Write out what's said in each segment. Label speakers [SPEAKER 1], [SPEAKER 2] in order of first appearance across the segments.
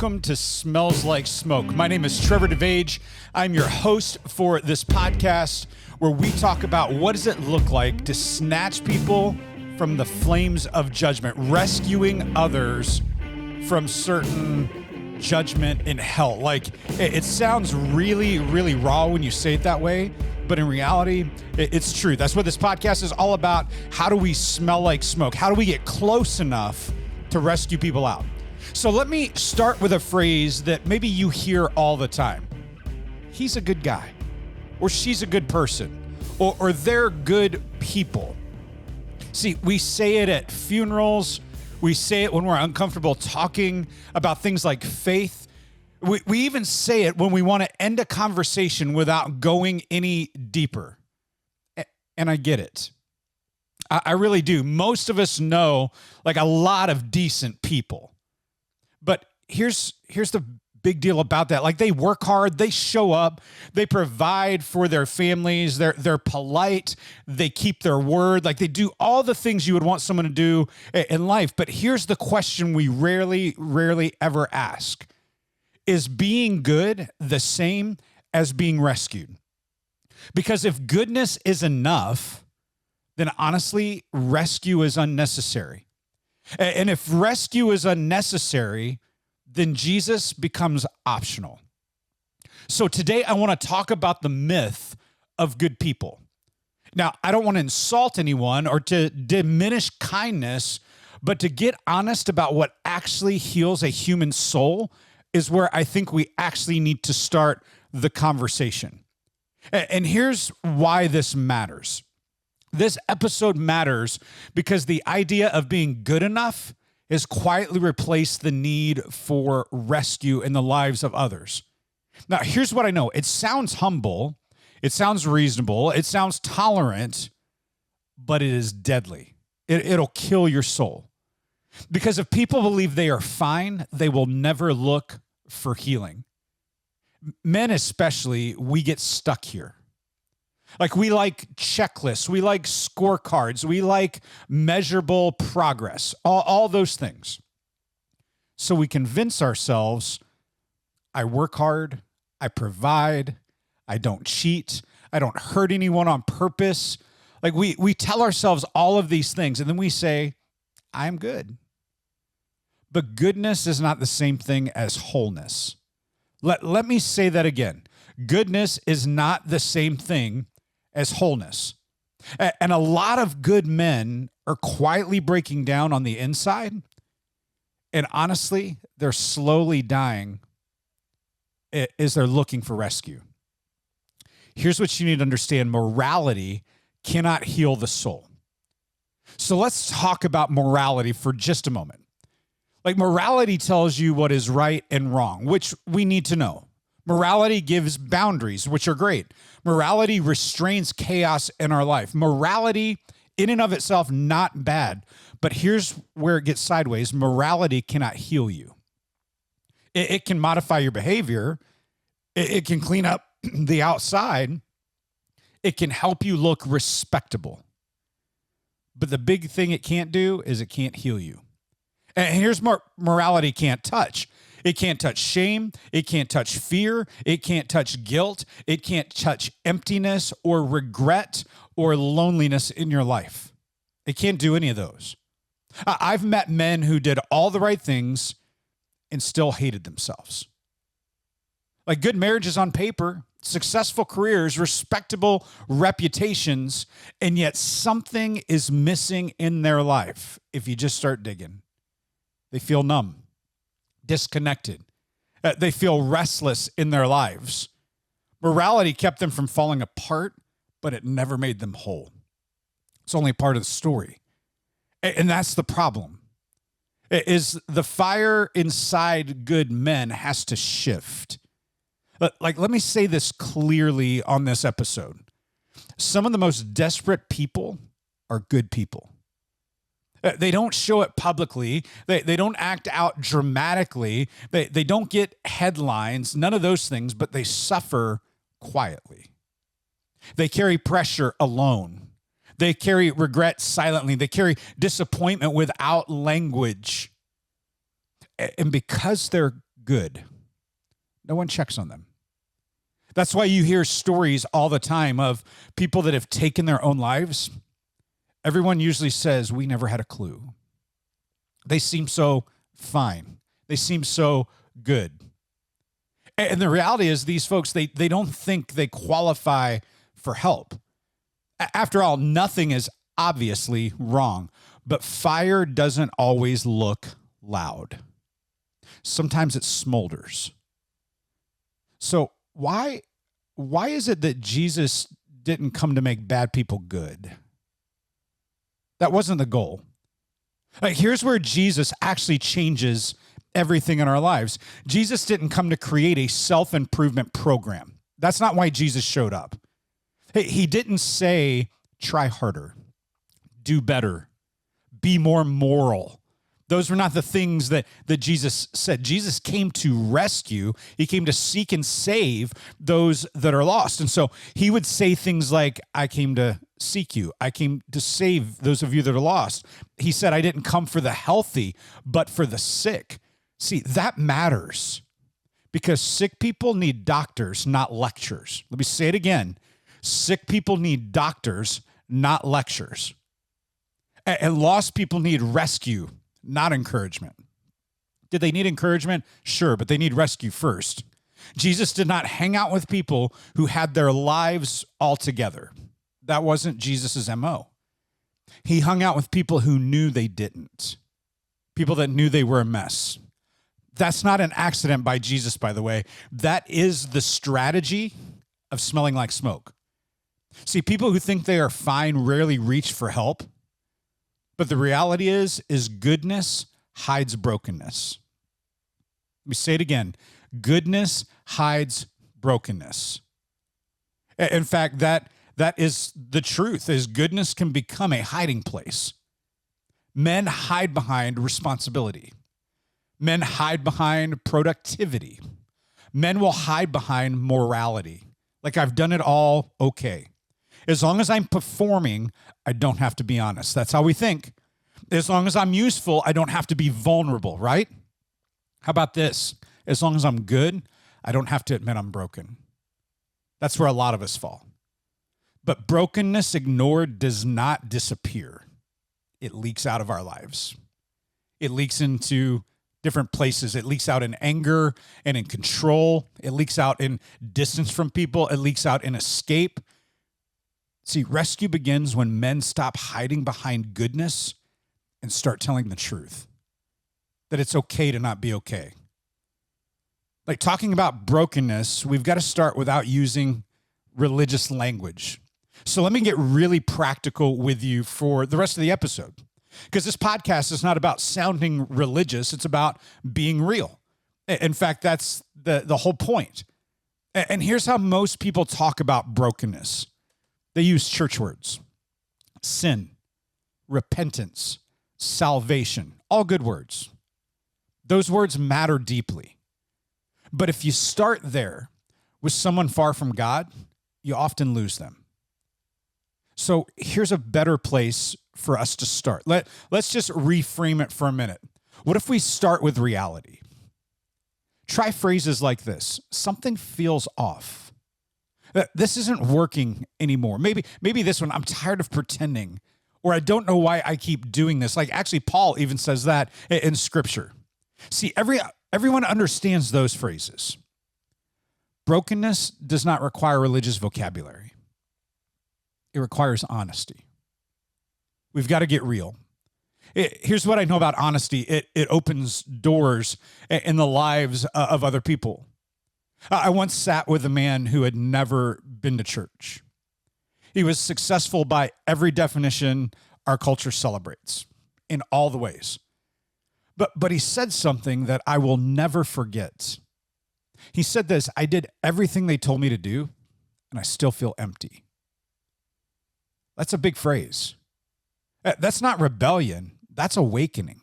[SPEAKER 1] welcome to Smells Like Smoke. My name is Trevor DeVage. I'm your host for this podcast where we talk about what does it look like to snatch people from the flames of judgment, rescuing others from certain judgment in hell. Like, it sounds really, really raw when you say it that way, but in reality, it's true. That's what this podcast is all about. How do we smell like smoke? How do we get close enough to rescue people out? So let me start with a phrase that maybe you hear all the time. He's a good guy, or she's a good person, or they're good people. See, we say it at funerals. We say it when we're uncomfortable talking about things like faith. We even say it when we want to end a conversation without going any deeper. And I get it. I really do. Most of us know like a lot of decent people. But here's the big deal about that. Like, they work hard, they show up, they provide for their families, they're polite, they keep their word, like they do all the things you would want someone to do in life. But here's the question we rarely ever ask. Is being good the same as being rescued? Because if goodness is enough, then honestly, rescue is unnecessary. And if rescue is unnecessary, then Jesus becomes optional. So today I want to talk about the myth of good people. Now, I don't want to insult anyone or to diminish kindness, but to get honest about what actually heals a human soul is where I think we actually need to start the conversation. And here's why this matters. This episode matters because the idea of being good enough has quietly replaced the need for rescue in the lives of others. Now, here's what I know. It sounds humble. It sounds reasonable. It sounds tolerant, but it is deadly. It'll kill your soul. Because if people believe they are fine, they will never look for healing. Men especially, we get stuck here. Like, we like checklists, we like scorecards, we like measurable progress, all those things. So we convince ourselves, I work hard, I provide, I don't cheat, I don't hurt anyone on purpose. Like, we tell ourselves all of these things, and then we say, I'm good. But goodness is not the same thing as wholeness. Let me say that again. Goodness is not the same thing as wholeness. And a lot of good men are quietly breaking down on the inside. And honestly, they're slowly dying as they're looking for rescue. Here's what you need to understand. Morality cannot heal the soul. So let's talk about morality for just a moment. Like, morality tells you what is right and wrong, which we need to know. Morality gives boundaries, which are great. Morality restrains chaos in our life. Morality, in and of itself, not bad. But here's where it gets sideways. Morality cannot heal you. It can modify your behavior. It can clean up the outside. It can help you look respectable. But the big thing it can't do is it can't heal you. And here's what morality can't touch. It can't touch shame. It can't touch fear. It can't touch guilt. It can't touch emptiness or regret or loneliness in your life. It can't do any of those. I've met men who did all the right things and still hated themselves. Like, good marriages on paper, successful careers, respectable reputations, and yet something is missing in their life if you just start digging. They feel numb. Disconnected. They feel restless in their lives. Morality kept them from falling apart, but it never made them whole. It's only part of the story. And that's the problem. Is the fire inside good men has to shift. Like, let me say this clearly on this episode. Some of the most desperate people are good people. They don't show it publicly. They don't act out dramatically. They don't get headlines, none of those things, but they suffer quietly. They carry pressure alone. They carry regret silently. They carry disappointment without language. And because they're good. No one checks on them. That's why you hear stories all the time of people that have taken their own lives. Everyone usually says, we never had a clue. They seem so fine. They seem so good. And the reality is these folks, they don't think they qualify for help. After all, nothing is obviously wrong, but fire doesn't always look loud. Sometimes it smolders. So why is it that Jesus didn't come to make bad people good? That wasn't the goal. Like, here's where Jesus actually changes everything in our lives. Jesus didn't come to create a self-improvement program. That's not why Jesus showed up. He didn't say, try harder, do better, be more moral. Those were not the things that Jesus said. Jesus came to rescue. He came to seek and save those that are lost. And so he would say things like, I came to seek you. I came to save those of you that are lost. He said, I didn't come for the healthy, but for the sick. See, that matters because sick people need doctors, not lectures. Let me say it again. Sick people need doctors, not lectures. And lost people need rescue, not encouragement. Did they need encouragement? Sure, but they need rescue first. Jesus did not hang out with people who had their lives all together. That wasn't Jesus's MO. He hung out with people who knew they didn't. People that knew they were a mess. That's not an accident by Jesus, by the way. That is the strategy of smelling like smoke. See, people who think they are fine rarely reach for help. But the reality is goodness hides brokenness. Let me say it again. Goodness hides brokenness. In fact, that is the truth, is goodness can become a hiding place. Men hide behind responsibility. Men hide behind productivity. Men will hide behind morality. Like, I've done it all okay. As long as I'm performing, I don't have to be honest. That's how we think. As long as I'm useful, I don't have to be vulnerable, right? How about this? As long as I'm good, I don't have to admit I'm broken. That's where a lot of us fall. But brokenness ignored does not disappear. It leaks out of our lives. It leaks into different places. It leaks out in anger and in control. It leaks out in distance from people. It leaks out in escape. See, rescue begins when men stop hiding behind goodness and start telling the truth. That it's okay to not be okay. Like, talking about brokenness, we've got to start without using religious language. So let me get really practical with you for the rest of the episode. Because this podcast is not about sounding religious. It's about being real. In fact, that's the whole point. And here's how most people talk about brokenness. They use church words: sin, repentance, salvation, all good words. Those words matter deeply. But if you start there with someone far from God, you often lose them. So here's a better place for us to start. Let's just reframe it for a minute. What if we start with reality? Try phrases like this: something feels off. This isn't working anymore. Maybe this one: I'm tired of pretending, or I don't know why I keep doing this. Like, actually, Paul even says that in Scripture. See, everyone understands those phrases. Brokenness does not require religious vocabulary. It requires honesty. We've got to get real. Here's what I know about honesty. It opens doors in the lives of other people. I once sat with a man who had never been to church. He was successful by every definition our culture celebrates, in all the ways. But he said something that I will never forget. He said this: I did everything they told me to do, and I still feel empty. That's a big phrase. That's not rebellion. That's awakening.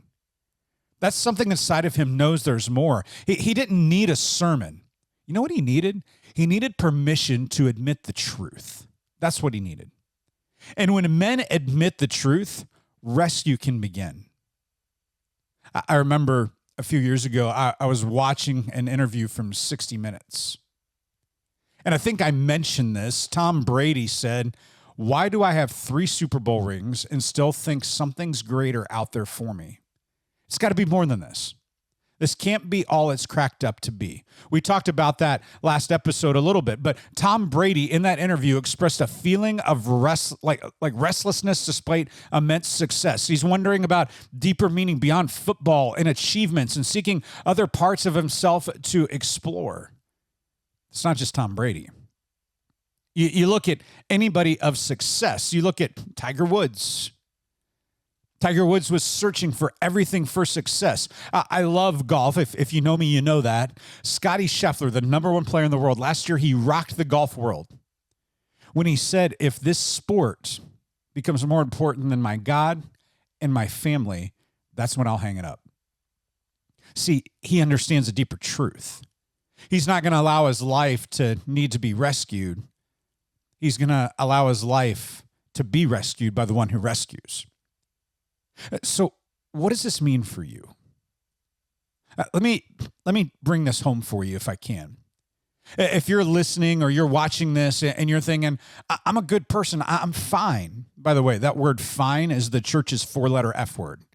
[SPEAKER 1] That's something inside of him knows there's more. He didn't need a sermon. You know what he needed? He needed permission to admit the truth. That's what he needed. And when men admit the truth, rescue can begin. I remember a few years ago, I was watching an interview from 60 Minutes. And I think I mentioned this. Tom Brady said, "Why do I have 3 Super Bowl rings and still think something's greater out there for me? It's got to be more than this. This can't be all it's cracked up to be." We talked about that last episode a little bit, but Tom Brady in that interview expressed a feeling of restlessness despite immense success. He's wondering about deeper meaning beyond football and achievements and seeking other parts of himself to explore. It's not just Tom Brady. You look at anybody of success. You look at Tiger Woods. Tiger Woods was searching for everything for success. I love golf. If you know me, you know that. Scottie Scheffler, the #1 player in the world, last year he rocked the golf world when he said, "If this sport becomes more important than my God and my family, that's when I'll hang it up." See, he understands a deeper truth. He's not going to allow his life to need to be rescued. He's going to allow his life to be rescued by the one who rescues. So what does this mean for you? Let me bring this home for you if I can. If you're listening or you're watching this and you're thinking, "I'm a good person, I'm fine." By the way, that word "fine" is the church's 4-letter F word.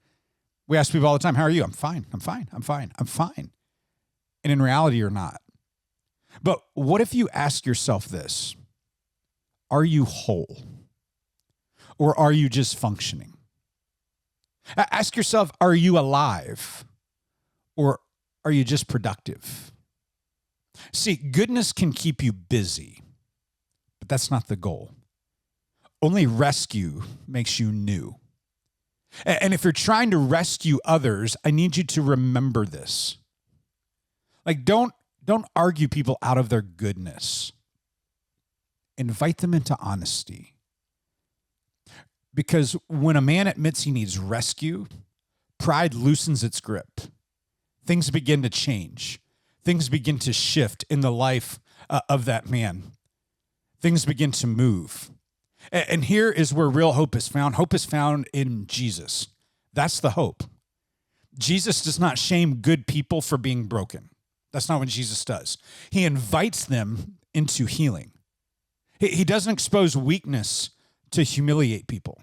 [SPEAKER 1] We ask people all the time, "How are you?" "I'm fine, I'm fine, I'm fine, I'm fine." And in reality, you're not. But what if you ask yourself this? Are you whole? Or are you just functioning? Ask yourself, are you alive? Or are you just productive? See, goodness can keep you busy, but that's not the goal. Only rescue makes you new. And if you're trying to rescue others, I need you to remember this. Don't argue people out of their goodness. Invite them into honesty. Because when a man admits he needs rescue, pride loosens its grip. Things begin to change. Things begin to shift in the life of that man. Things begin to move. And here is where real hope is found. Hope is found in Jesus. That's the hope. Jesus does not shame good people for being broken. That's not what Jesus does. He invites them into healing. He doesn't expose weakness to humiliate people.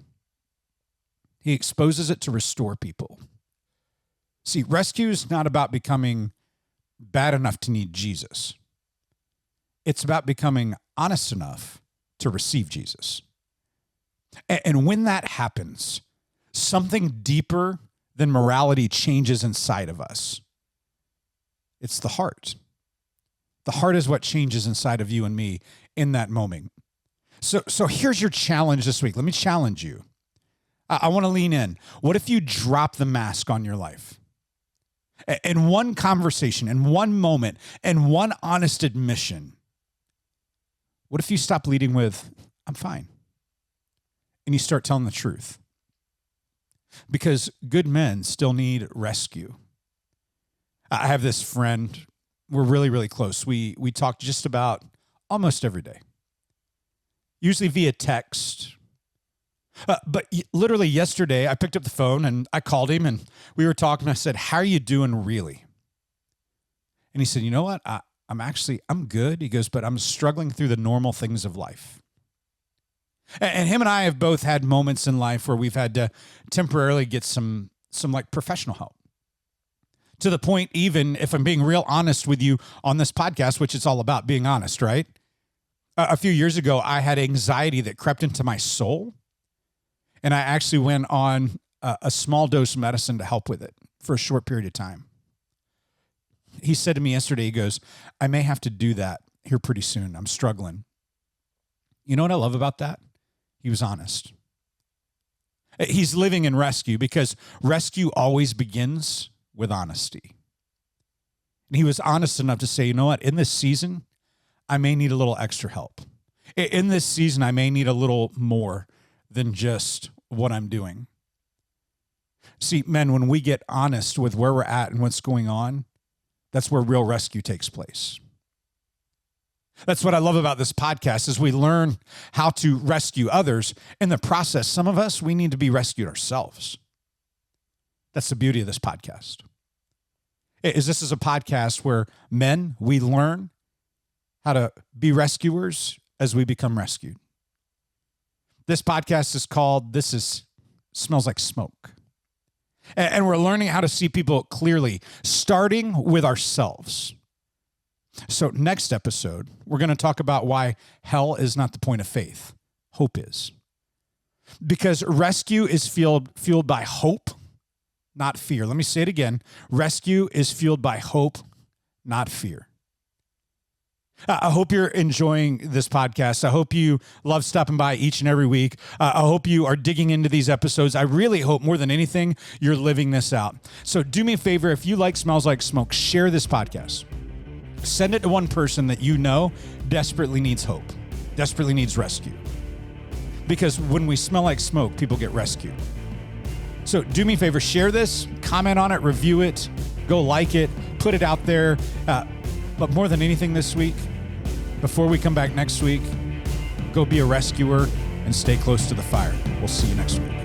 [SPEAKER 1] He exposes it to restore people. See, rescue is not about becoming bad enough to need Jesus. It's about becoming honest enough to receive Jesus. And when that happens, something deeper than morality changes inside of us. It's the heart. The heart is what changes inside of you and me in that moment. So here's your challenge this week. Let me challenge you. I want to lean in. What if you drop the mask on your life? In one conversation, in one moment, in one honest admission, what if you stop leading with, "I'm fine," and you start telling the truth? Because good men still need rescue. I have this friend. We're really, really close. We talk just about almost every day, usually via text. But literally yesterday, I picked up the phone and I called him and we were talking. I said, "How are you doing really?" And he said, "You know what? I'm good." He goes, "But I'm struggling through the normal things of life." And him and I have both had moments in life where we've had to temporarily get some professional help. To the point, even if I'm being real honest with you on this podcast, which it's all about being honest, right? A few years ago, I had anxiety that crept into my soul. And I actually went on a small dose of medicine to help with it for a short period of time. He said to me yesterday, he goes, "I may have to do that here pretty soon. I'm struggling." You know what I love about that? He was honest. He's living in rescue because rescue always begins with honesty. And he was honest enough to say, "You know what? In this season, I may need a little extra help. In this season, I may need a little more than just what I'm doing." See, men, when we get honest with where we're at and what's going on, that's where real rescue takes place. That's what I love about this podcast is we learn how to rescue others. In the process, some of us, we need to be rescued ourselves. That's the beauty of this podcast. This is a podcast where men, we learn how to be rescuers as we become rescued. This podcast is called Smells Like Smoke. And we're learning how to see people clearly, starting with ourselves. So next episode, we're going to talk about why hell is not the point of faith. Hope is. Because rescue is fueled by hope, not fear. Let me say it again. Rescue is fueled by hope, not fear. I hope you're enjoying this podcast. I hope you love stopping by each and every week. I hope you are digging into these episodes. I really hope more than anything, you're living this out. So do me a favor. If you like Smells Like Smoke, share this podcast. Send it to one person that you know desperately needs hope, desperately needs rescue. Because when we smell like smoke, people get rescued. So do me a favor, share this, comment on it, review it, go like it, put it out there. But more than anything this week, before we come back next week, go be a rescuer and stay close to the fire. We'll see you next week.